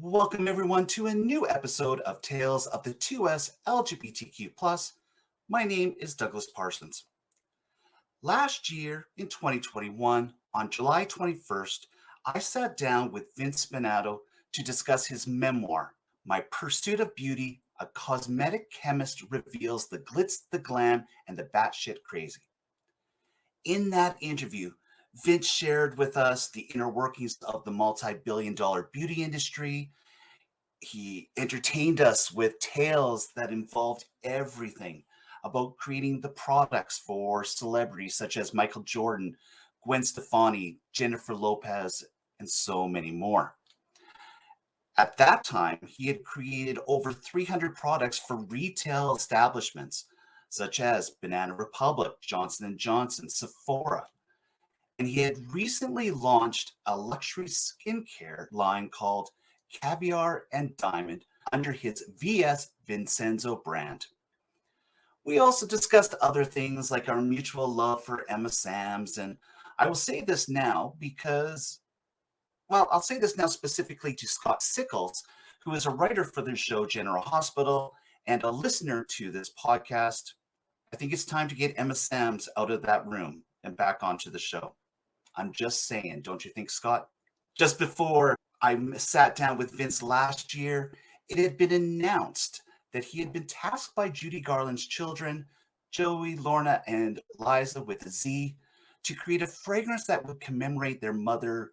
Welcome everyone to a new episode of Tales of the 2S LGBTQ+. My name is Douglas Parsons. Last year in 2021, on July 21st, I sat down with Vince Spinnato to discuss his memoir, My Pursuit of Beauty, A Cosmetic Chemist Reveals the Glitz, the Glam, and the Batshit Crazy. In that interview, Vince shared with us the inner workings of the multi-billion-dollar beauty industry. He entertained us with tales that involved everything about creating the products for celebrities such as Michael Jordan, Gwen Stefani, Jennifer Lopez, and so many more. At that time, he had created over 300 products for retail establishments such as Banana Republic, Johnson & Johnson, Sephora. And he had recently launched a luxury skincare line called Caviar and Diamond under his VS Vincenzo brand. We also discussed other things like our mutual love for Emma Sams, and I will say this now because, well, I'll say this now specifically to Scott Sickles, who is a writer for the show General Hospital and a listener to this podcast. I think it's time to get Emma Sams out of that room and back onto the show. I'm just saying, don't you think, Scott? Just before I sat down with Vince last year, it had been announced that he had been tasked by Judy Garland's children, Joey, Lorna, and Liza with a Z, to create a fragrance that would commemorate their mother,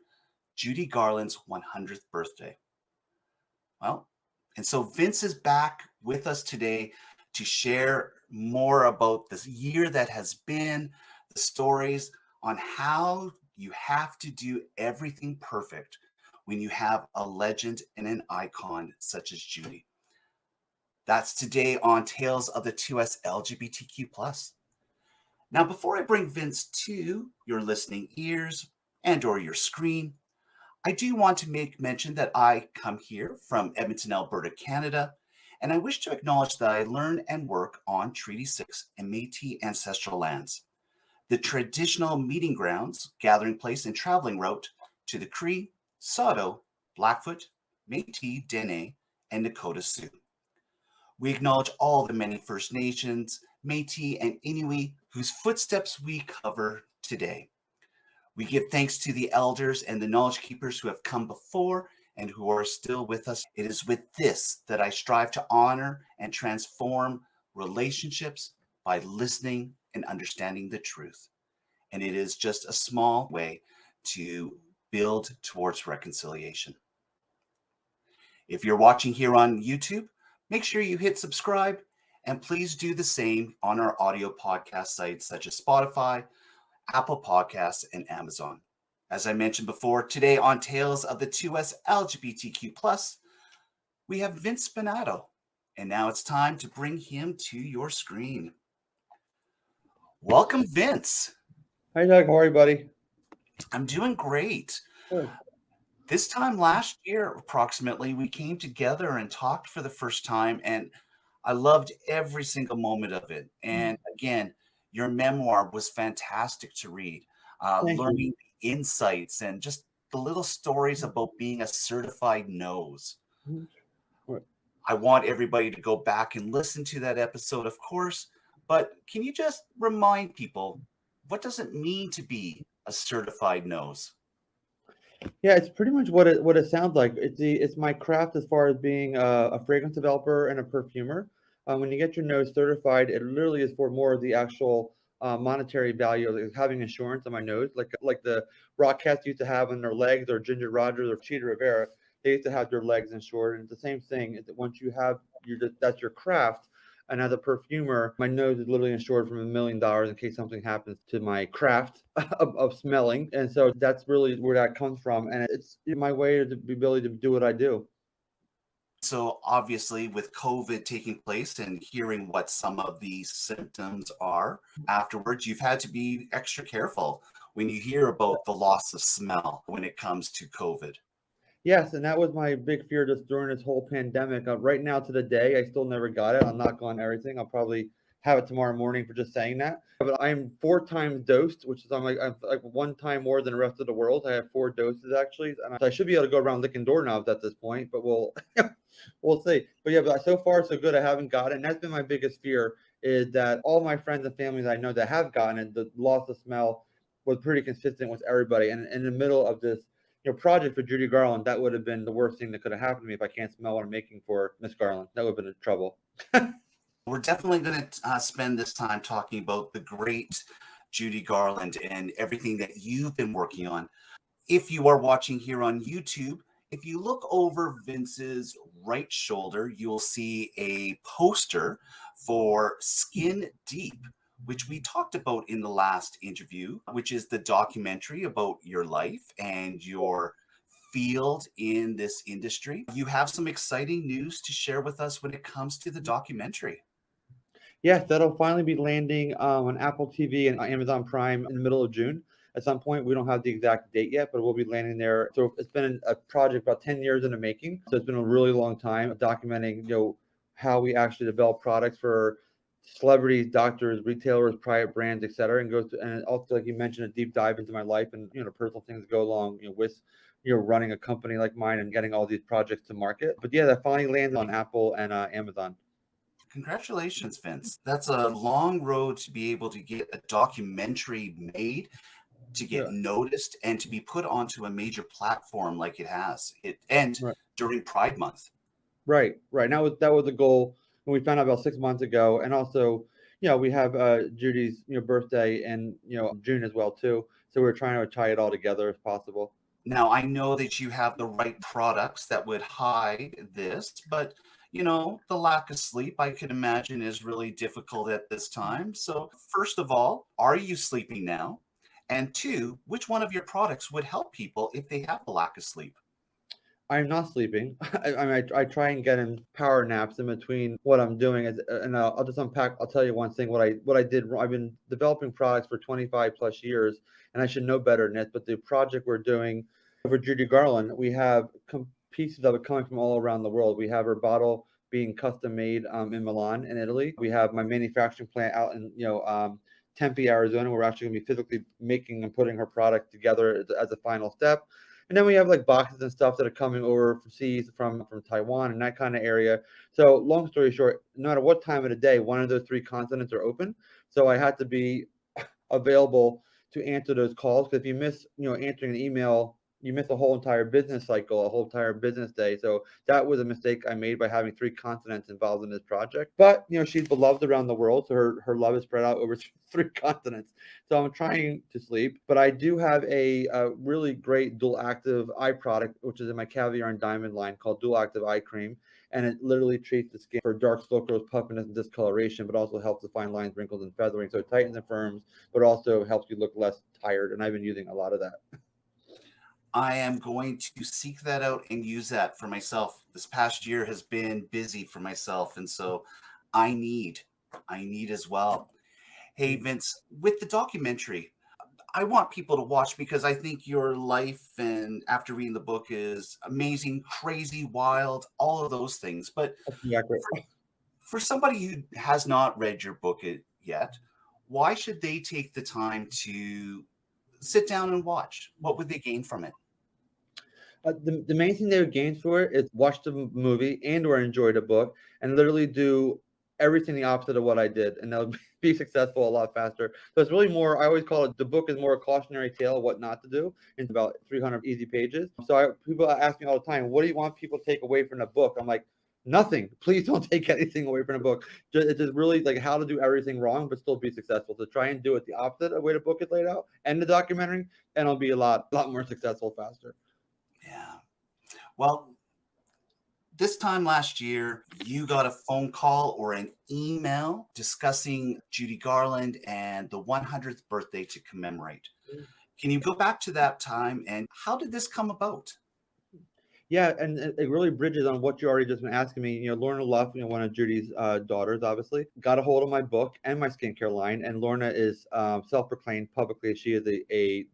Judy Garland's 100th birthday. Well, and so Vince is back with us today to share more about this year that has been, the stories on how you have to do everything perfect when you have a legend and an icon such as Judy. That's today on Tales of the 2S LGBTQ+. Now, before I bring Vince to your listening ears and or your screen, I do want to make mention that I come here from Edmonton, Alberta, Canada, and I wish to acknowledge that I learn and work on Treaty 6 and Métis ancestral lands, the traditional meeting grounds, gathering place, and traveling route to the Cree, Sato, Blackfoot, Métis, Dene, and Nakota Sioux. We acknowledge all the many First Nations, Métis, and Inuit whose footsteps we cover today. We give thanks to the elders and the knowledge keepers who have come before and who are still with us. It is with this that I strive to honor and transform relationships by listening and understanding the truth. And it is just a small way to build towards reconciliation. If you're watching here on YouTube, make sure you hit subscribe and please do the same on our audio podcast sites such as Spotify, Apple Podcasts, and Amazon. As I mentioned before, today on Tales of the 2S LGBTQ+, we have Vince Spinnato. And now it's time to bring him to your screen. Welcome, Vince. Hi, Doug. How are you, buddy? I'm doing great. Good. This time last year, approximately, we came together and talked for the first time, and I loved every single moment of it. And again, your memoir was fantastic to read, Thank you. learning the insights and just the little stories about being a certified nose. What? I want everybody to go back and listen to that episode, of course, but can you just remind people, what does it mean to be a certified nose? Yeah, it's pretty much what it sounds like. It's my craft as far as being a fragrance developer and a perfumer. When you get your nose certified, it literally is for more of the actual monetary value of like having insurance on my nose, like the rock cats used to have on their legs, or Ginger Rogers or Cheetah Rivera. They used to have their legs insured, and it's the same thing. Is that once you have that's your craft. And as a perfumer, my nose is literally insured from $1 million in case something happens to my craft of smelling. And so that's really where that comes from. And it's my way to the ability to do what I do. So obviously with COVID taking place and hearing what some of these symptoms are afterwards, you've had to be extra careful when you hear about the loss of smell when it comes to COVID. Yes, and that was my big fear just during this whole pandemic. Right now to the day, I still never got it. I'll knock on everything. I'll probably have it tomorrow morning for just saying that. But I'm 4 times dosed, which is I'm like 1 time more than the rest of the world. I have 4 doses actually, and I should be able to go around licking doorknobs at this point, but we'll see. But yeah, but so far so good. I haven't got it, and that's been my biggest fear is that all my friends and family that I know that have gotten it, the loss of smell was pretty consistent with everybody. And in the middle of this project for Judy Garland, that would have been the worst thing that could have happened to me if I can't smell what I'm making for Miss Garland. That would have been in trouble. We're definitely going to spend this time talking about the great Judy Garland and everything that you've been working on. If you are watching here on YouTube, if you look over Vince's right shoulder, you'll see a poster for Skin Deep, which we talked about in the last interview, which is the documentary about your life and your field in this industry. You have some exciting news to share with us when it comes to the documentary. Yes, that'll finally be landing on Apple TV and Amazon Prime in the middle of June. At some point, we don't have the exact date yet, but we'll be landing there. So it's been a project about 10 years in the making. So it's been a really long time documenting, how we actually develop products for celebrities, doctors, retailers, private brands, et cetera, and also, like you mentioned, a deep dive into my life and personal things that go along with running a company like mine and getting all these projects to market. But yeah, that finally landed on Apple and Amazon. Congratulations, Vince. That's a long road to be able to get a documentary made, to get Yeah. noticed, and to be put onto a major platform like it has. And Right. during Pride Month. Right. That was the goal when we found out about 6 months ago, and also, we have Judy's birthday in June as well too. So we're trying to tie it all together as possible. Now, I know that you have the right products that would hide this, but the lack of sleep, I could imagine, is really difficult at this time. So, first of all, are you sleeping now? And two, which one of your products would help people if they have a lack of sleep? I'm not sleeping. I try and get in power naps in between what I'm doing, and I'll just unpack. I'll tell you one thing. What I did. I've been developing products for 25 plus years, and I should know better than this. But the project we're doing for Judy Garland, we have pieces of it coming from all around the world. We have her bottle being custom made in Milan, in Italy. We have my manufacturing plant out in Tempe, Arizona. We're actually going to be physically making and putting her product together as a final step. And then we have like boxes and stuff that are coming overseas from Taiwan and that kind of area. So long story short, no matter what time of the day, one of those 3 continents are open. So I had to be available to answer those calls, because if you miss, answering an email, you miss a whole entire business cycle, a whole entire business day. So that was a mistake I made by having 3 continents involved in this project. But she's beloved around the world, so her love is spread out over 3 continents. So I'm trying to sleep, but I do have a really great dual active eye product, which is in my caviar and diamond line, called Dual Active Eye Cream. And it literally treats the skin for dark circles, puffiness, and discoloration, but also helps to find lines, wrinkles, and feathering. So it tightens and firms, but also helps you look less tired. And I've been using a lot of that. I am going to seek that out and use that for myself. This past year has been busy for myself, and so I need as well. Hey, Vince, with the documentary, I want people to watch because I think your life and after reading the book is amazing, crazy, wild, all of those things. But Accurate. for somebody who has not read your book yet, why should they take the time to sit down and watch? What would they gain from it? The main thing they would gain for it is watch the movie and or enjoy the book and literally do everything the opposite of what I did, and they'll be successful a lot faster. So it's really more, I always call it, the book is more a cautionary tale of what not to do. It's about 300 easy pages. So people ask me all the time, what do you want people to take away from the book? I'm like, nothing. Please don't take anything away from the book. It's just really like how to do everything wrong but still be successful. So try and do it the opposite of the way the book is laid out and the documentary, and it'll be a lot more successful faster. Yeah. Well, this time last year, you got a phone call or an email discussing Judy Garland and the 100th birthday to commemorate. Can you go back to that time and how did this come about? Yeah, and it really bridges on what you already just been asking me. Lorna Luft, one of Judy's daughters, obviously, got a hold of my book and my skincare line. And Lorna is self-proclaimed publicly. She is a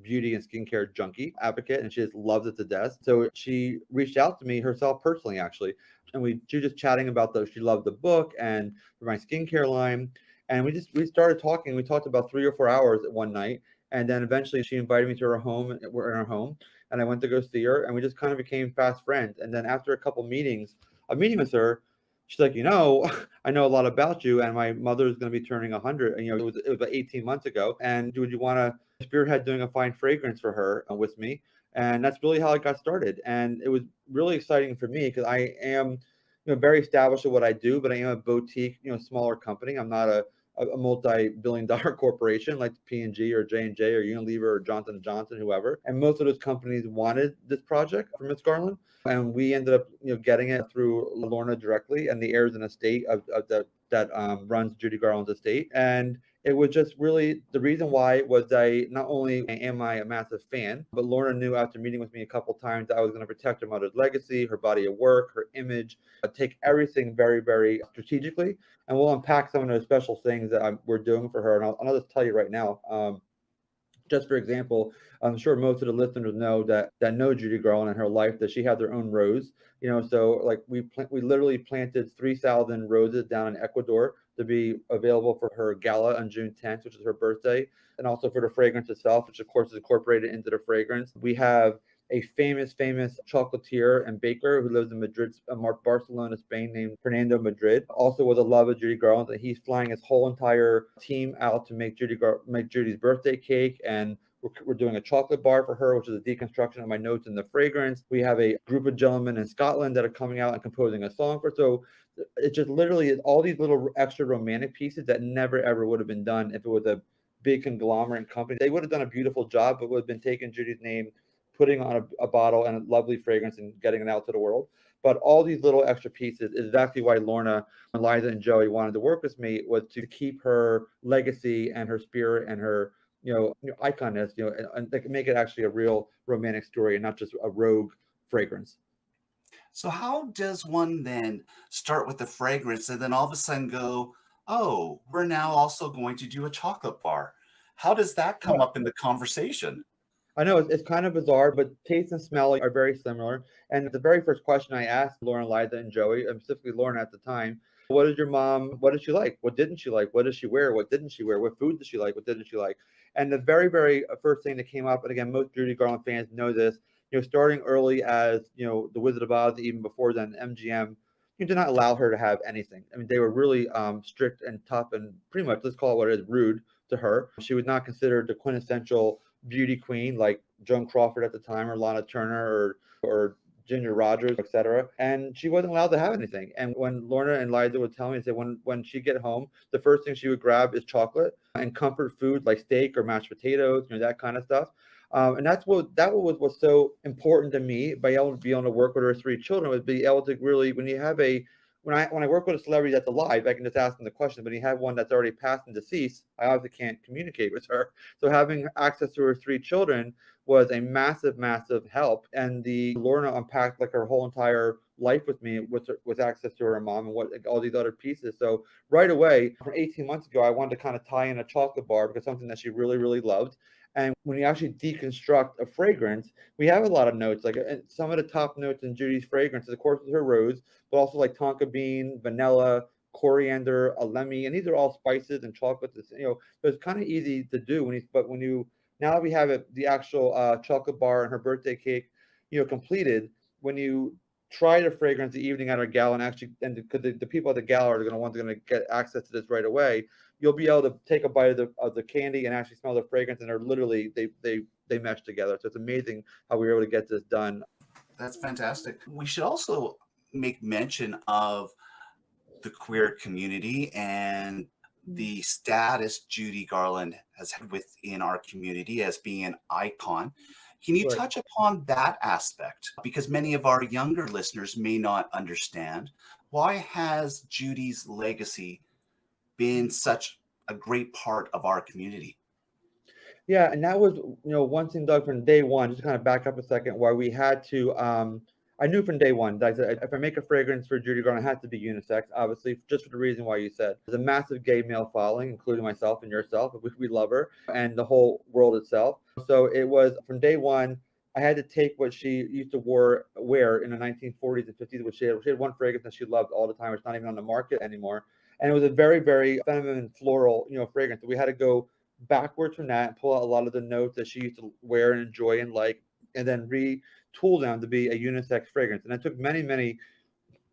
beauty and skincare junkie advocate, and she just loves it to death. So she reached out to me herself personally, actually, and she was just chatting about she loved the book and for my skincare line, and we started talking. We talked about 3 or 4 hours one night, and then eventually she invited me to her home. We're in her home, and I went to go see her, and we just kind of became fast friends. And then after a couple meetings, a meeting with her, she's like, I know a lot about you, and my mother is going to be turning 100. And, it was about 18 months ago. And would you want to spearhead doing a fine fragrance for her with me? And that's really how I got started. And it was really exciting for me because I am, very established at what I do, but I am a boutique, smaller company. I'm not a multi-billion-dollar corporation like P&G or J&J or Unilever or Johnson & Johnson, whoever. And most of those companies wanted this project from Miss Garland. And we ended up, getting it through Lorna directly and the heirs and estate that runs Judy Garland's estate. And it was just really the reason why was not only am I a massive fan, but Lorna knew after meeting with me a couple times that I was going to protect her mother's legacy, her body of work, her image, take everything very, very strategically. And we'll unpack some of those special things that we're doing for her. And I'll just tell you right now. Just for example, I'm sure most of the listeners know that know Judy Garland in her life, that she had their own rose. So like we literally planted 3,000 roses down in Ecuador to be available for her gala on June 10th, which is her birthday, and also for the fragrance itself, which of course is incorporated into the fragrance. We have a famous chocolatier and baker who lives in Madrid, Barcelona, Spain, named Fernando Madrid. Also was a love of Judy Garland, and he's flying his whole entire team out to make Judy's birthday cake, and we're doing a chocolate bar for her, which is a deconstruction of my notes in the fragrance. We have a group of gentlemen in Scotland that are coming out and composing a song for her. So it's just literally all these little extra romantic pieces that never ever would have been done if it was a big conglomerate company. They would have done a beautiful job, but would have been taking Judy's name, putting on a bottle and a lovely fragrance and getting it out to the world. But all these little extra pieces is exactly why Lorna, Liza, and Joey wanted to work with me, was to keep her legacy and her spirit and her iconness, and they can make it actually a real romantic story and not just a rogue fragrance. So how does one then start with the fragrance and then all of a sudden go, oh, we're now also going to do a chocolate bar? How does that come up in the conversation? I know it's kind of bizarre, but taste and smell are very similar. And the very first question I asked Lorna, Liza, and Joey, and specifically Lorna at the time, what did your mom, what did she like? What didn't she like? What did she wear? What didn't she wear? What food did she like? What didn't she like? And the very, very first thing that came up, and again, most Judy Garland fans know this, starting early as, the Wizard of Oz, even before then, MGM, you did not allow her to have anything. I mean, they were really strict and tough and pretty much, let's call it what it is, rude to her. She was not considered the quintessential beauty queen like Joan Crawford at the time, or Lana Turner, or Ginger Rogers, etc. And she wasn't allowed to have anything. And when Lorna and Liza would tell me, say when she'd get home, the first thing she would grab is chocolate and comfort food like steak or mashed potatoes, that kind of stuff. And that was so important to me, by able to work with her 3 children, was be able to really, when you have when I work with a celebrity that's alive, I can just ask them the question. But you have one that's already passed and deceased, I obviously can't communicate with her. So having access to her 3 children was a massive, massive help. And the Lorna unpacked like her whole entire life with me, with access to her mom and all these other pieces. So right away, from 18 months ago, I wanted to kind of tie in a chocolate bar, because something that she really, really loved. And when you actually deconstruct a fragrance, we have a lot of notes. Like some of the top notes in Judy's fragrance, of course, is her rose, but also like tonka bean, vanilla, coriander, alemi, and these are all spices and chocolates. So it's kind of easy to do now that we have the actual chocolate bar and her birthday cake, completed. When you try the fragrance the evening at our gala, and because the people at the gala are going to get access to this right away, you'll be able to take a bite of the candy and actually smell the fragrance, and they're literally they mesh together. So it's amazing how we were able to get this done. That's fantastic. We should also make mention of the queer community and the status Judy Garland has had within our community as being an icon. Can you touch upon that aspect? Because many of our younger listeners may not understand, why has Judy's legacy been such a great part of our community? Yeah, and that was, one thing, Doug, from day one, just to kind of back up a second, why we had to I knew from day one that I said, if I make a fragrance for Judy Garland, it has to be unisex, obviously, just for the reason why you said. There's a massive gay male following, including myself and yourself. We love her and the whole world itself. So it was from day one, I had to take what she used to wear in the 1940s and 50s, which she had one fragrance that she loved all the time. It's not even on the market anymore. And it was a very, very feminine floral, fragrance. So we had to go backwards from that and pull out a lot of the notes that she used to wear and enjoy and like, and then retool them to be a unisex fragrance. And it took many, many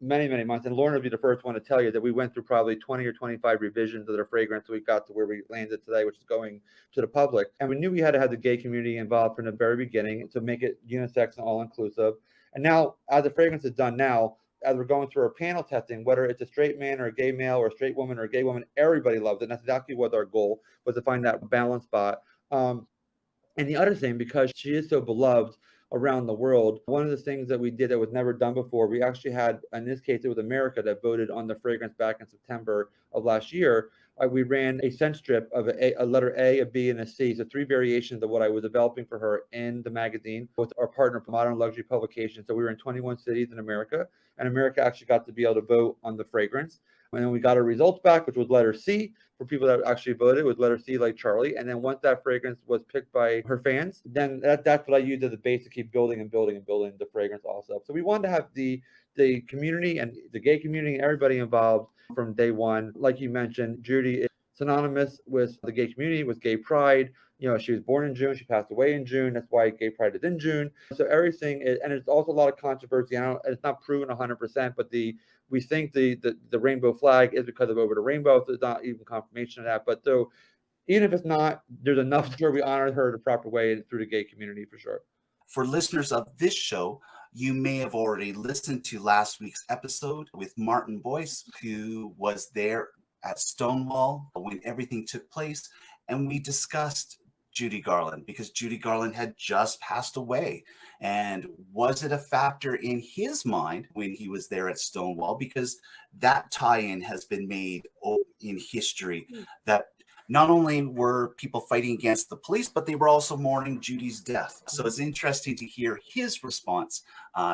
months. And Lorna will be the first one to tell you that we went through probably 20 or 25 revisions of their fragrance. So we got to where we landed today, which is going to the public. And we knew we had to have the gay community involved from the very beginning to make it unisex and all inclusive. And now, as the fragrance is done now, as we're going through our panel testing, whether it's a straight man or a gay male or a straight woman or a gay woman, everybody loves it. And that's exactly what our goal was, to find that balance spot. And the other thing, because she is so beloved around the world, one of the things that we did that was never done before, we actually had, in this case, it was America that voted on the fragrance back in September of last year. We ran a scent strip of a letter A, a B, and a C. So 3 variations of what I was developing for her in the magazine with our partner, Modern Luxury Publications. So we were in 21 cities in America, and America actually got to be able to vote on the fragrance. And then we got our results back, which was letter C. For people that actually voted, it was letter C, like Charlie. And then once that fragrance was picked by her fans, then that's what I used as a base to keep building and building and building the fragrance also. So we wanted to have the community and the gay community and everybody involved from day one. Like you mentioned, Judy is synonymous with the gay community, with gay pride. She was born in June. She passed away in June. That's why gay pride is in June. So everything is, and it's also a lot of controversy. It's not proven 100%, but we think the rainbow flag is because of Over the Rainbow. So there's not even confirmation of that. But so even if it's not, there's enough to sure we honor her the proper way through the gay community for sure. For listeners of this show, you may have already listened to last week's episode with Martin Boyce, who was there at Stonewall when everything took place. And we discussed Judy Garland, because Judy Garland had just passed away. And was it a factor in his mind when he was there at Stonewall? Because that tie-in has been made in history, that not only were people fighting against the police, but they were also mourning Judy's death. So it's interesting to hear his response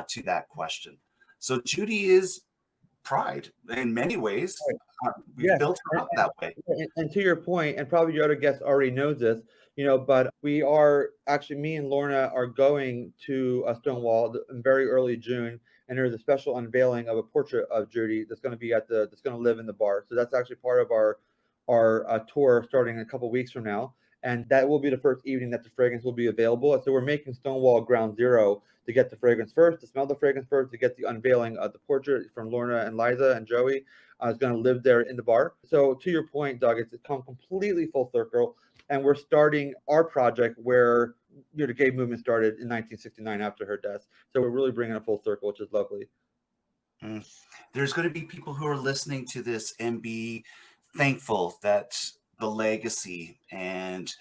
to that question. So Judy is pride in many ways. We've built her up that way. And to your point, and probably your other guests already knows this, but we are actually, me and Lorna are going to Stonewall in very early June, and there's a special unveiling of a portrait of Judy that's going to be that's going to live in the bar. So that's actually part of our tour starting in a couple weeks from now. And that will be the first evening that the fragrance will be available. So we're making Stonewall ground zero to get the fragrance first, to smell the fragrance first, to get the unveiling of the portrait from Lorna and Liza and Joey. Is going to live there in the bar. So to your point, Doug, it's come completely full circle. And we're starting our project where the gay movement started in 1969 after her death. So we're really bringing it full circle, which is lovely. There's going to be people who are listening to this and be thankful that the legacy and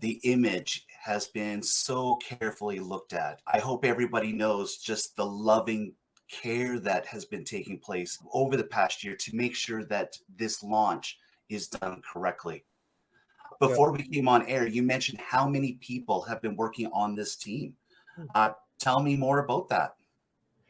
the image has been so carefully looked at. I hope everybody knows just the loving care that has been taking place over the past year to make sure that this launch is done correctly. Before we came on air, you mentioned how many people have been working on this team. Tell me more about that.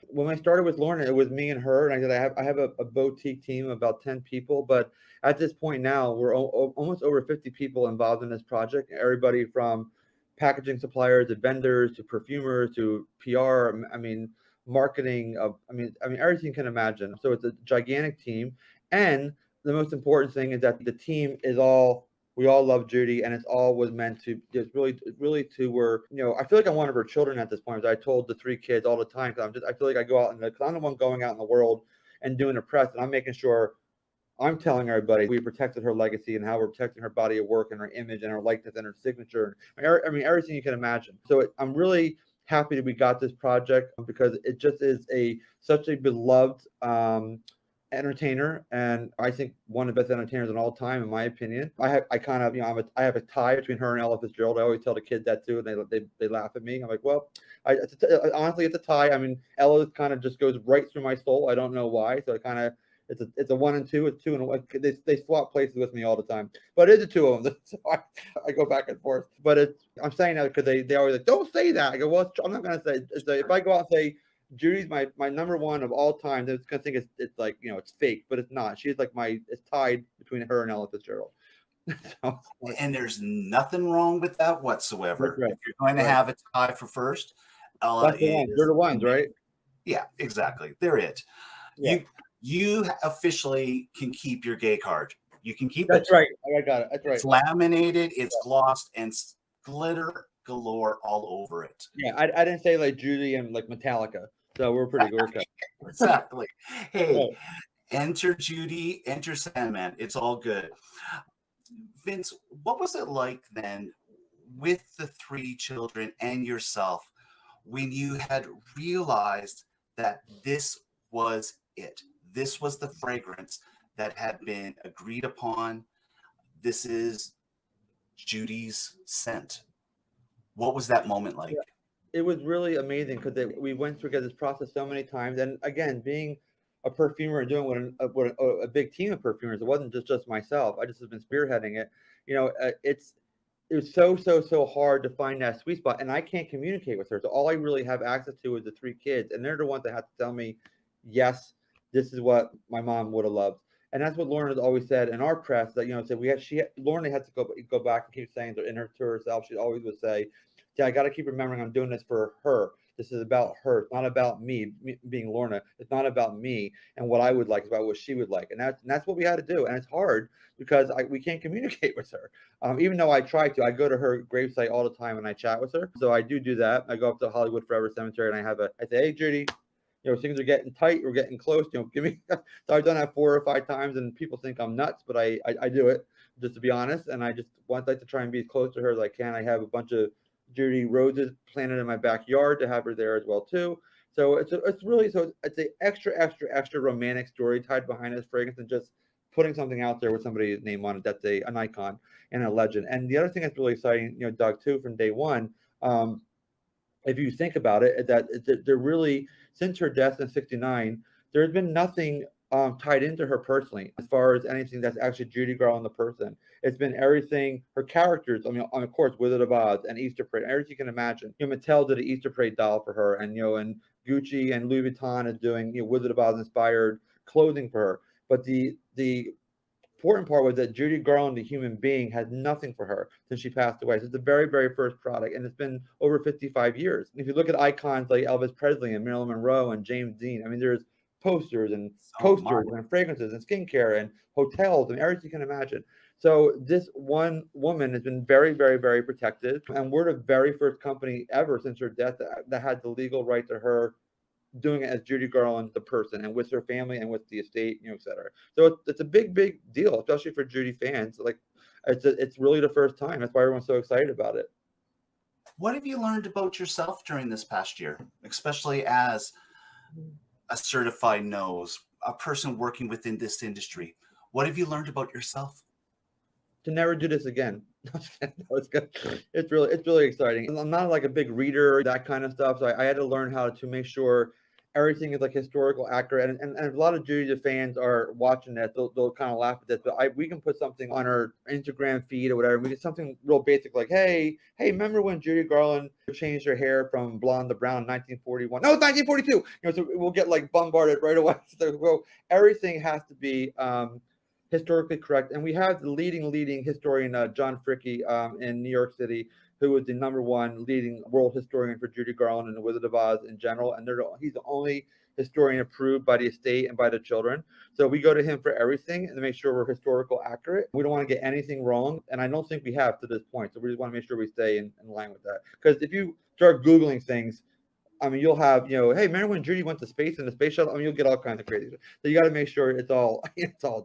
When I started with Lorna, it was me and her, and I said I have a boutique team of about 10 people, but at this point now we're almost over 50 people involved in this project. Everybody from packaging suppliers to vendors to perfumers to PR. Marketing, everything you can imagine. So it's a gigantic team. And the most important thing is that the team is we all love Judy, and it's all was meant to just really I feel like I'm one of her children at this point. I told the 3 kids all the time, because I feel like I go out because I'm the one going out in the world and doing the press, and I'm making sure I'm telling everybody we protected her legacy and how we're protecting her body of work and her image and her likeness and her signature. Everything you can imagine. So I'm really happy that we got this project, because it just is such a beloved entertainer, and I think one of the best entertainers in all time, in my opinion. I have a tie between her and Ella Fitzgerald. I always tell the kids that too, and they laugh at me. I'm like, well, honestly, it's a tie. Ella kind of just goes right through my soul. I don't know why. So it's a 1 and 2. It's 2 and 1. They swap places with me all the time, but it's a 2 of them. So I go back and forth. But I'm saying that because they always like, don't say that. I go, well, I'm not going to say. If I go out and say Judy's my number one of all time. It's gonna think it's like, you know, it's fake, but it's not. She's like it's tied between her and Ella Fitzgerald. So, And there's nothing wrong with that that's whatsoever. right. If you're going to Right. have a tie for first, Ella That's the one. They're is the ones, right? yeah, exactly. They're it. Yeah. You officially can keep your gay card. You can keep That's it. right. I got it. That's right. It's laminated, it's glossed, and glitter galore all over it. Yeah, I didn't say like Judy and like Metallica, so we're pretty good. Okay. Exactly. Hey, Right. enter Judy, enter Sandman. It's all good. Vince, what was it like then with the three children and yourself when you had realized that this was it? This was the fragrance that had been agreed upon. This is Judy's scent. What was that moment like? It was really amazing because we went through this process so many times, and again, being a perfumer and doing what a big team of perfumers, it wasn't just myself. I just have been spearheading it. You know, it was so hard to find that sweet spot, and I can't communicate with her. So all I really have access to is the three kids, and they're the ones that have to tell me, yes, this is what my mom would have loved. And that's what Lorna has always said in our press, that, you know, said Lorna had to go back and keep saying to herself, she always would say, yeah, I got to keep remembering I'm doing this for her. This is about her. It's not about me being Lorna. It's not about me and what I would like. It's about what she would like. And that's what we had to do. And it's hard because we can't communicate with her. Even though I try to, I go to her gravesite all the time and I chat with her. So I do that. I go up to Hollywood Forever Cemetery and I say, hey, Judy, you know, things are getting tight. We're getting close. You know, give me. So I've done that 4 or 5 times, and people think I'm nuts, but I do it just to be honest. And I just want like to try and be as close to her as I can. I have a bunch of Judy roses planted in my backyard to have her there as well too. So it's an extra romantic story tied behind this fragrance than just putting something out there with somebody's name on it. That's an icon and a legend. And the other thing that's really exciting, you know, Doug, too, from day one. If you think about it, that they're really, since her death in '69, there's been nothing tied into her personally as far as anything that's actually Judy Garland the person. It's been everything, her characters. I mean, of course, Wizard of Oz and Easter Parade, everything you can imagine. You know, Mattel did an Easter Parade doll for her, and, you know, and Gucci and Louis Vuitton is doing, you know, Wizard of Oz inspired clothing for her. But the important part was that Judy Garland, the human being, had nothing for her since she passed away. So it's the very first product, and it's been over 55 years. If you look at icons like Elvis Presley and Marilyn Monroe and James Dean, I mean, there's posters and coasters and fragrances and skincare and hotels and everything you can imagine. So this one woman has been very protected, and we're the very first company ever since her death that had the legal right to her doing it as Judy Garland, the person, and with her family and with the estate, you know, et cetera. So it's a big deal, especially for Judy fans. Like, it's really the first time. That's why everyone's so excited about it. What have you learned about yourself during this past year, especially as a certified nose, a person working within this industry? What have you learned about yourself? To never do this again. No, it's good. It's really exciting. I'm not like a big reader, that kind of stuff. So I had to learn how to make sure everything is like historical accurate. And a lot of Judy fans are watching that. They'll kind of laugh at this, but we can put something on our Instagram feed or whatever. We get something real basic like, hey, remember when Judy Garland changed her hair from blonde to brown in 1941? No, it's 1942. You know, so we'll get like bombarded right away. So, well, everything has to be historically correct. And we have the leading historian, John Fricke, in New York City, who was the #1 leading world historian for Judy Garland and the Wizard of Oz in general. And he's the only historian approved by the estate and by the children. So we go to him for everything and to make sure we're historical accurate. We don't want to get anything wrong. And I don't think we have to this point. So we just want to make sure we stay in line with that. Because if you start Googling things, I mean, you'll have, you know, hey, remember when Judy went to space in the space shuttle? I mean, you'll get all kinds of crazy. So you got to make sure it's all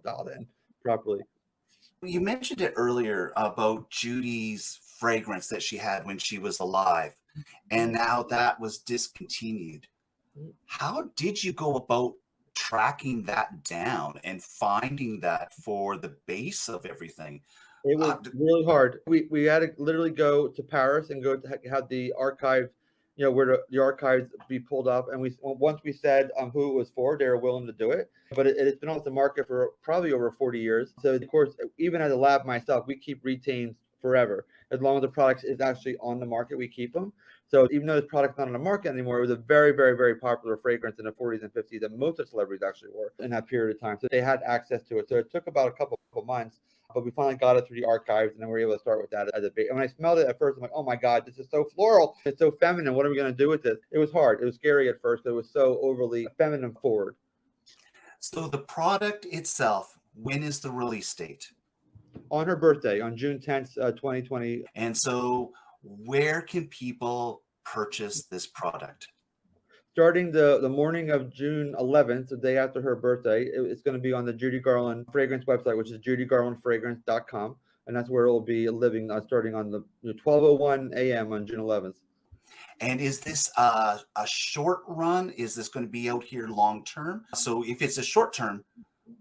dialed in properly. You mentioned it earlier about Judy's fragrance that she had when she was alive, and now that was discontinued. How did you go about tracking that down and finding that for the base of everything? It was really hard. We had to literally go to Paris and go to have the archive, you know, where the archives be pulled up. And once we said who it was for, they were willing to do it. But it's been off the market for probably over 40 years. So of course, even as a lab myself, we keep retains forever. As long as the product is actually on the market, we keep them. So even though this product's not on the market anymore, it was a very, very, very popular fragrance in the 40s and 50s that most of the celebrities actually wore in that period of time. So they had access to it. So it took about a couple months, but we finally got it through the archives, and then we were able to start with that as a bait. And when I smelled it at first, I'm like, oh my God, this is so floral. It's so feminine. What are we going to do with this? It was hard. It was scary at first. It was so overly feminine forward. So the product itself, when is the release date? On her birthday, on June 10th, 2020. And so where can people purchase this product? Starting the morning of June 11th, the day after her birthday, it's going to be on the Judy Garland Fragrance website, which is judygarlandfragrance.com. And that's where it'll be living, starting on the 12:01 a.m. on June 11th. And is this a short run? Is this going to be out here long term? So if it's a short term,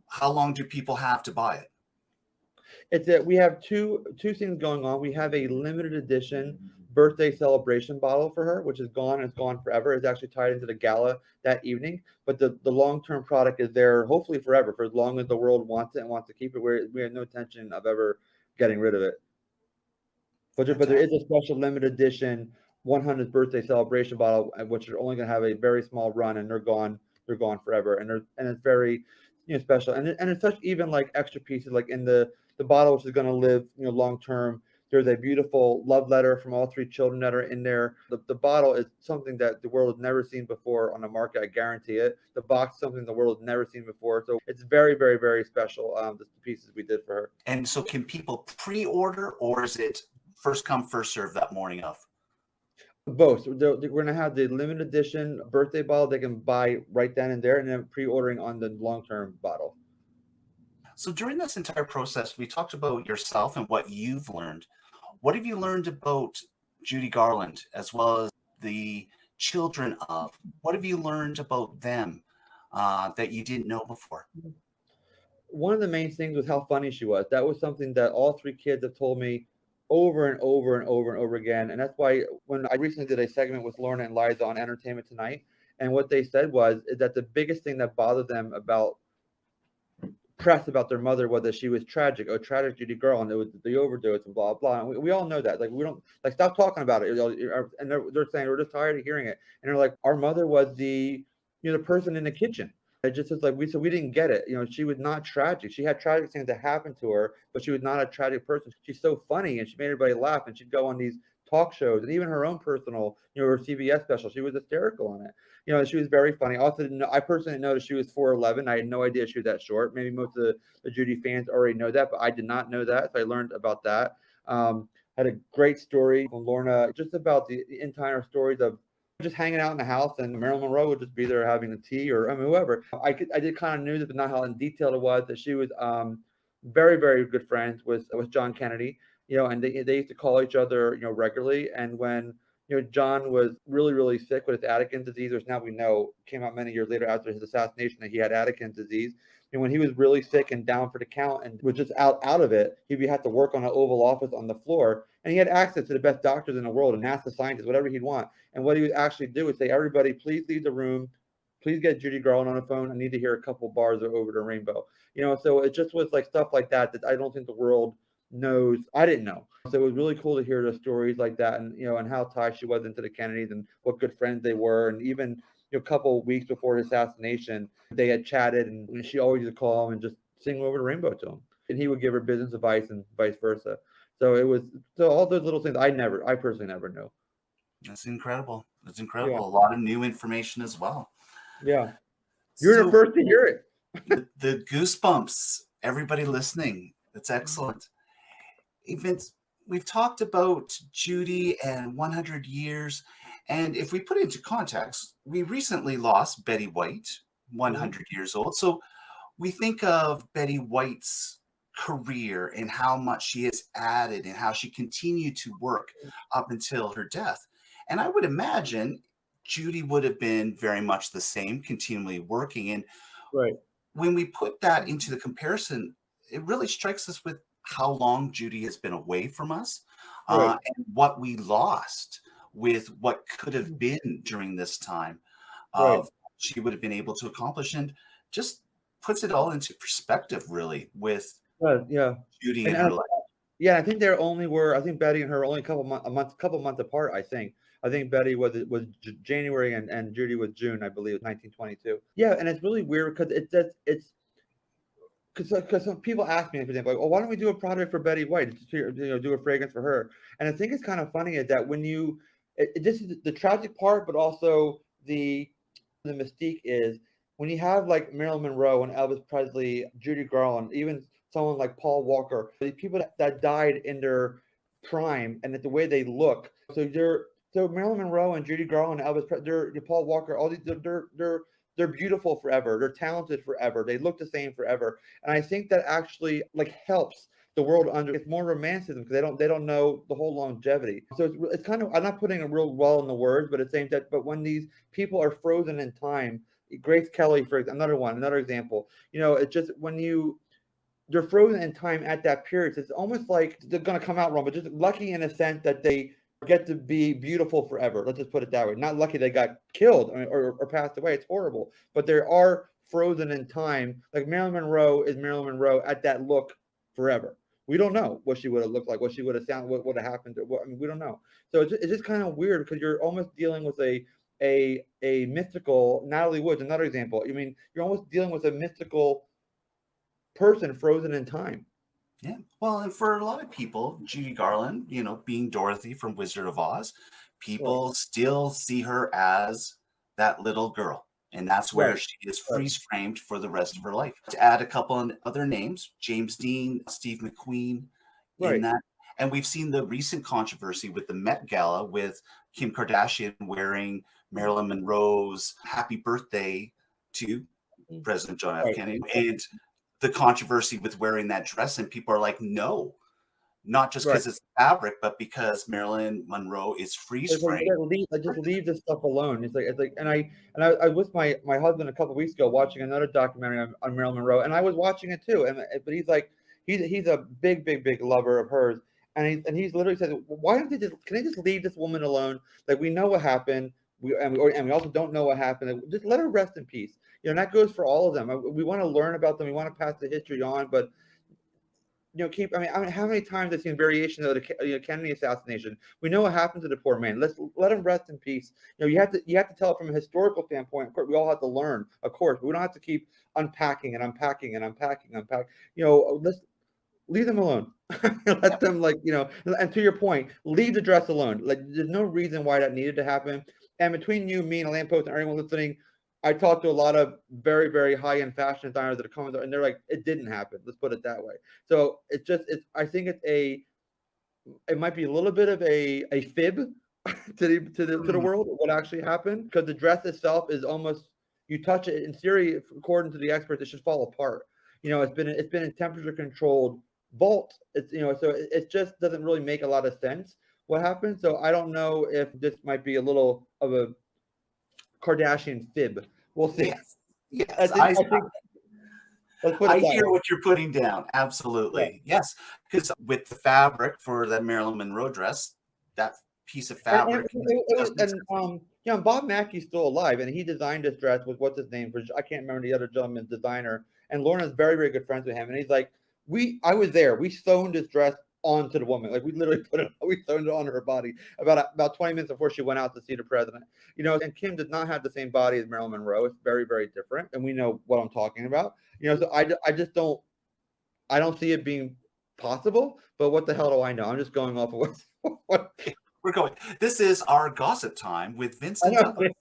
how long do people have to buy it? We have two things going on. We have a limited edition birthday celebration bottle for her, which is gone. It's gone forever. It's actually tied into the gala that evening. But the long-term product is there, hopefully forever, for as long as the world wants it and wants to keep it. We have no intention of ever getting rid of it. But there is a special limited edition 100th birthday celebration bottle, which are only going to have a very small run, and they're gone forever. And it's very special. And it's such even like extra pieces, like in the bottle, which is going to live long term. There's a beautiful love letter from all three children that are in there. The bottle is something that the world has never seen before on the market. I guarantee it. The box is something the world has never seen before. So it's very, very, very special. The pieces we did for her. And so can people pre-order, or is it first come, first serve that morning of? Both. We're going to have the limited edition birthday bottle they can buy right then and there, and then pre-ordering on the long-term bottle. So during this entire process, we talked about yourself and what you've learned. What have you learned about Judy Garland, as well as the children of? What have you learned about them that you didn't know before? One of the main things was how funny she was. That was something that all three kids have told me over and over and over and over again. And that's why when I recently did a segment with Lorna and Liza on Entertainment Tonight, and what they said is that the biggest thing that bothered them about press about their mother was that she was tragic. Oh, tragic Judy Garland. It was the overdose and blah blah. And we all know that. Like, we don't stop talking about it. And they're saying we're just tired of hearing it. And they're like, our mother was the the person in the kitchen. It just is like we didn't get it. She was not tragic. She had tragic things that happened to her, but she was not a tragic person. She's so funny, and she made everybody laugh. And she'd go on these talk shows, and even her own personal, her CBS special. She was hysterical on it. She was very funny. Also, I personally didn't know that she was 4'11". I had no idea she was that short. Maybe most of the Judy fans already know that, but I did not know that. So I learned about that. Had a great story from Lorna, just about the entire stories of just hanging out in the house, and Marilyn Monroe would just be there having a tea, or whoever. I did kind of knew that, but not how in detail it was, that she was very, very good friends with John Kennedy, and they used to call each other, regularly. And when John was really, really sick with his Addison's disease, which now we know came out many years later after his assassination that he had Addison's disease. And when he was really sick and down for the count and was just out of it, he'd have to work on an Oval Office on the floor. And he had access to the best doctors in the world and NASA scientists, whatever he'd want. And what he would actually do is say, everybody, please leave the room. Please get Judy Garland on the phone. I need to hear a couple bars of Over the Rainbow. So it just was like stuff like that I don't think the world knows. I didn't know. So it was really cool to hear the stories like that, and and how tied she was into the Kennedys and what good friends they were. And even a couple of weeks before his assassination, they had chatted, and she always used to call him and just sing Over the Rainbow to him, and he would give her business advice and vice versa. So it was all those little things I personally never knew. That's incredible. That's incredible. Yeah. A lot of new information as well. Yeah, you're the first to hear it. the goosebumps. Everybody listening, that's excellent. We've talked about Judy and 100 years, and if we put it into context, we recently lost Betty White, 100 years old. So we think of Betty White's career and how much she has added and how she continued to work up until her death. And I would imagine Judy would have been very much the same, continually working. And right, when we put that into the comparison, it really strikes us with how long Judy has been away from us, right, and what we lost with what could have been during this time right. of she would have been able to accomplish, and just puts it all into perspective, really, with Yeah. Judy and her life. Yeah, I think there only were. I think Betty and her were only couple months apart. I think Betty was January and Judy was June, I believe, 1922. Yeah, and it's really weird because it's because some people ask me, for example, like, "Oh, why don't we do a product for Betty White? Do a fragrance for her?" And I think it's kind of funny is that when this is the tragic part, but also the mystique is when you have like Marilyn Monroe and Elvis Presley, Judy Garland, even someone like Paul Walker, the people that died in their prime and that the way they look. So Marilyn Monroe and Judy Garland and Elvis Presley, Paul Walker, all these they're beautiful forever. They're talented forever. They look the same forever. And I think that actually like helps the world under it's more romanticism because they don't know the whole longevity. So it's kind of I'm not putting it real well in the words, but it's saying that but when these people are frozen in time, Grace Kelly for another example. It's just when they're frozen in time at that period. So it's almost like they're going to come out wrong, but just lucky in a sense that they get to be beautiful forever. Let's just put it that way. Not lucky they got killed or passed away. It's horrible, but they are frozen in time. Like Marilyn Monroe is Marilyn Monroe at that look forever. We don't know what she would have looked like, what she would have sounded, what would have happened. We don't know. So it's just kind of weird because you're almost dealing with a mystical Natalie Woods, another example. I mean, you're almost dealing with a mystical person frozen in time. Yeah. Well, and for a lot of people, Judy Garland, being Dorothy from Wizard of Oz, Right. people still see her as that little girl. And that's where Right. she is Right. freeze framed for the rest of her life. To add a couple of other names, James Dean, Steve McQueen in Right. that. And we've seen the recent controversy with the Met Gala with Kim Kardashian wearing Marilyn Monroe's happy birthday to President John F. Right. Kennedy. And the controversy with wearing that dress, and people are like, no, not just Right. because it's fabric, but because Marilyn Monroe is freeze It's like frame. just leave this stuff alone. It's like, and I was with my husband a couple weeks ago watching another documentary on Marilyn Monroe, and I was watching it too. But he's like, he's a big lover of hers, and he's literally said, why don't can they just leave this woman alone? Like we know what happened, we also don't know what happened. Just let her rest in peace. And that goes for all of them. We want to learn about them. We want to pass the history on, but keep. I mean, how many times I've seen variations of the Kennedy assassination? We know what happened to the poor man. Let him rest in peace. You have to tell it from a historical standpoint. Of course, we all have to learn, of course, but we don't have to keep unpacking and unpacking and unpacking. Let's leave them alone. Let them And to your point, leave the dress alone. Like, there's no reason why that needed to happen. And between you, me, and Lamppost, and everyone listening, I talked to a lot of very, very high-end fashion designers that are coming there, and they're like, it didn't happen. Let's put it that way. So I think it might be a little bit of a fib to the world what actually happened because the dress itself is almost you touch it in theory according to the experts it should fall apart. It's been in temperature controlled vault. So it just doesn't really make a lot of sense what happened. So I don't know if this might be a little of a Kardashian fib. We'll see. Yes, yes, I think let's put I it that hear way. what you're putting down. Yeah. Absolutely, yes, because with the fabric for that Marilyn Monroe dress, that piece of And, and fabric it was, doesn't and exist. Bob Mackey's still alive, and he designed this dress with what's his name? I can't remember the other gentleman's designer. And Lorna's very, very good friends with him, and he's like, I was there. We sewn this dress onto the woman, like we literally we sewn it on her body about 20 minutes before she went out to see the president. And Kim did not have the same body as Marilyn Monroe. It's very, very different, and we know what I'm talking about. So I just I don't see it being possible. But what the hell do I know? I'm just going off of what We're going. This is our gossip time with I Vincent know. Douglas.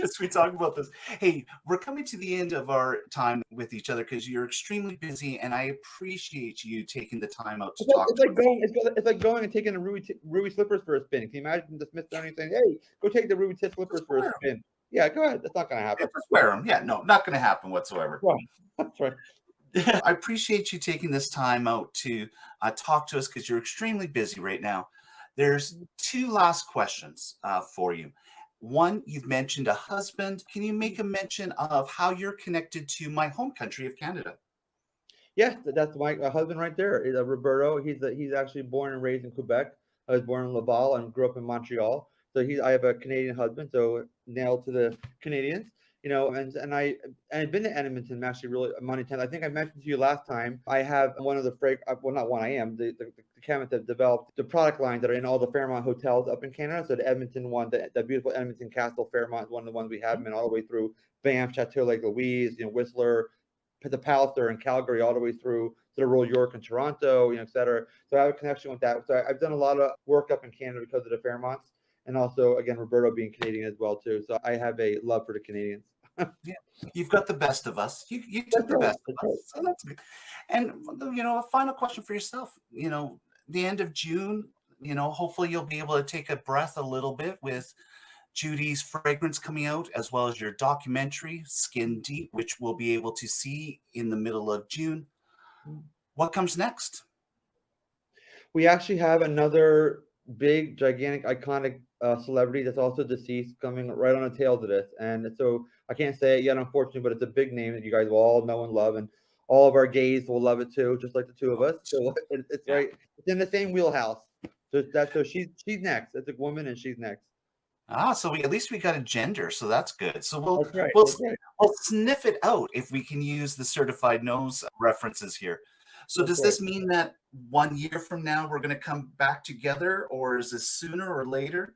As we talk about this, hey, we're coming to the end of our time with each other because you're extremely busy, and I appreciate you taking the time out to talk It's to like us. going. It's like going and taking the ruby slippers for a spin. Can you imagine the Smithsonian saying, "Hey, go take the ruby slippers Just for a wear 'em. spin"? Yeah, go ahead. That's not going to Yeah, happen. just wear 'em. Yeah, no, not going to happen whatsoever. Right. That's right. I appreciate you taking this time out to talk to us because you're extremely busy right now. There's two last questions for you. One, you've mentioned a husband. Can you make a mention of how you're connected to my home country of Canada? Yes, that's my husband right there. Is Roberto. He's actually born and raised in Quebec. I was born in Laval and grew up in Montreal. So I have a Canadian husband. So nailed to the Canadians. I've been to Edmonton actually really many times. I think I mentioned to you last time. I have one of the well, not one. I am the Chemist have developed the product lines that are in all the Fairmont hotels up in Canada. So the Edmonton one, the beautiful Edmonton Castle Fairmont is one of the ones we have them in, all the way through Banff, Chateau Lake Louise, Whistler, the Palliser in Calgary, all the way through to the Royal York in Toronto, et cetera. So I have a connection with that. So I've done a lot of work up in Canada because of the Fairmonts, and also, again, Roberto being Canadian as well too. So I have a love for the Canadians. Yeah, you've got the best of us. You took That's the right. best of us, so that's good. And a final question for yourself. The end of June. Hopefully you'll be able to take a breath a little bit with Judys Fragrance coming out, as well as your documentary Skin Deep, which we'll be able to see in the middle of June. What comes next? We actually have another big, gigantic, iconic celebrity that's also deceased coming right on the tails of this. And so I can't say it yet, unfortunately, but it's a big name that you guys will all know and love. And all of our gays will love it too, just like the two of us. So it's right. It's in the same wheelhouse. So she's next. It's a woman, and she's next. So at least we got a gender, so that's good. So That's right. we'll sniff it out if we can use the certified nose references here. So does this mean that 1 year from now we're going to come back together, or is this sooner or later?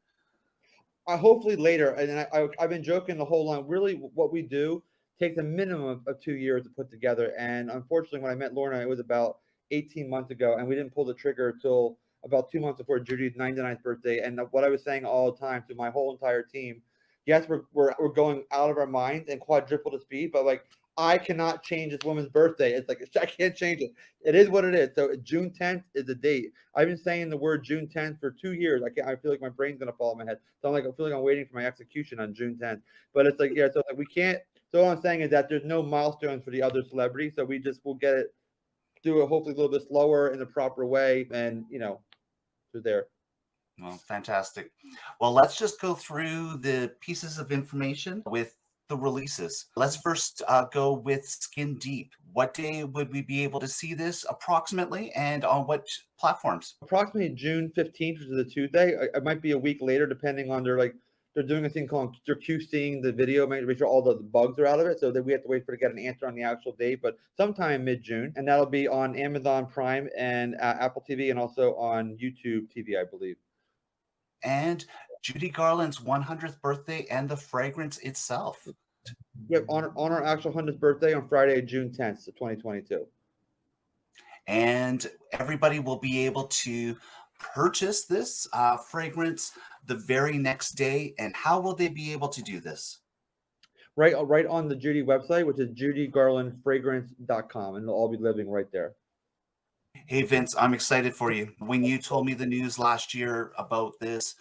Hopefully later. And I've been joking the whole line. Really, what we do takes a minimum of 2 years to put together. And unfortunately, when I met Lorna, it was about 18 months ago, and we didn't pull the trigger till about 2 months before Judy's 99th birthday. And what I was saying all the time to my whole entire team, yes, we're going out of our minds and quadruple the speed, but like, I cannot change this woman's birthday. It's like, I can't change it. It is what it is. So June 10th is the date. I've been saying the word June 10th for 2 years. I feel like my brain's gonna fall in my head. So I feel like I'm waiting for my execution on June 10th. But it's like, yeah, so like we can't. So all I'm saying is that there's no milestones for the other celebrities. So we'll get it, do it hopefully a little bit slower in the proper way, and through there. Well, fantastic. Well, let's just go through the pieces of information with the releases. Let's first go with Skin Deep. What day would we be able to see this approximately, and on what platforms? Approximately June 15th, which is a Tuesday. It might be a week later, depending on they're doing a thing called they're QCing the video, make sure all the bugs are out of it. So that we have to wait for to get an answer on the actual date, but sometime mid-June, and that'll be on Amazon Prime and Apple TV, and also on YouTube TV, I believe. And Judy Garland's 100th birthday and the fragrance itself. Yep, on our actual 100th birthday on Friday, June 10th, 2022. And everybody will be able to purchase this fragrance the very next day. And how will they be able to do this? Right on the Judy website, which is judygarlandfragrance.com, and they'll all be living right there. Hey, Vince, I'm excited for you. When you told me the news last year about this,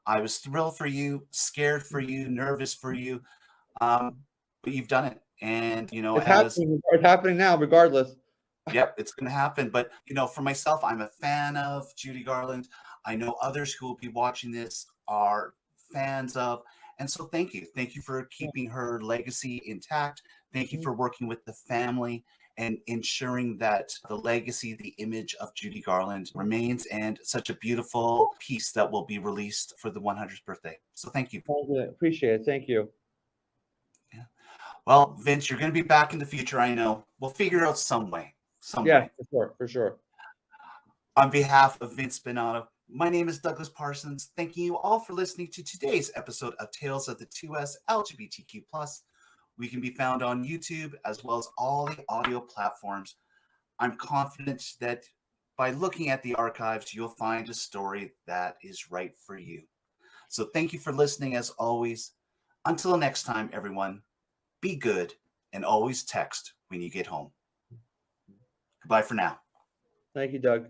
I was thrilled for you, scared for you, nervous for you. But you've done it. And, it's happening now, regardless. Yep, it's going to happen. But, for myself, I'm a fan of Judy Garland. I know others who will be watching this are fans of. And so thank you. Thank you for keeping her legacy intact. Thank you for working with the family and ensuring that the legacy, the image of Judy Garland remains, and such a beautiful piece that will be released for the 100th birthday. So thank you. Appreciate it. Thank you. Yeah. Well, Vince, you're going to be back in the future, I know. We'll figure out some way. Yeah, for sure. On behalf of Vince Spinnato, my name is Douglas Parsons. Thanking you all for listening to today's episode of Tales of the 2S LGBTQ+. We can be found on YouTube as well as all the audio platforms. I'm confident that by looking at the archives, you'll find a story that is right for you. So thank you for listening as always. Until next time, everyone, be good and always text when you get home. Goodbye for now. Thank you, Doug.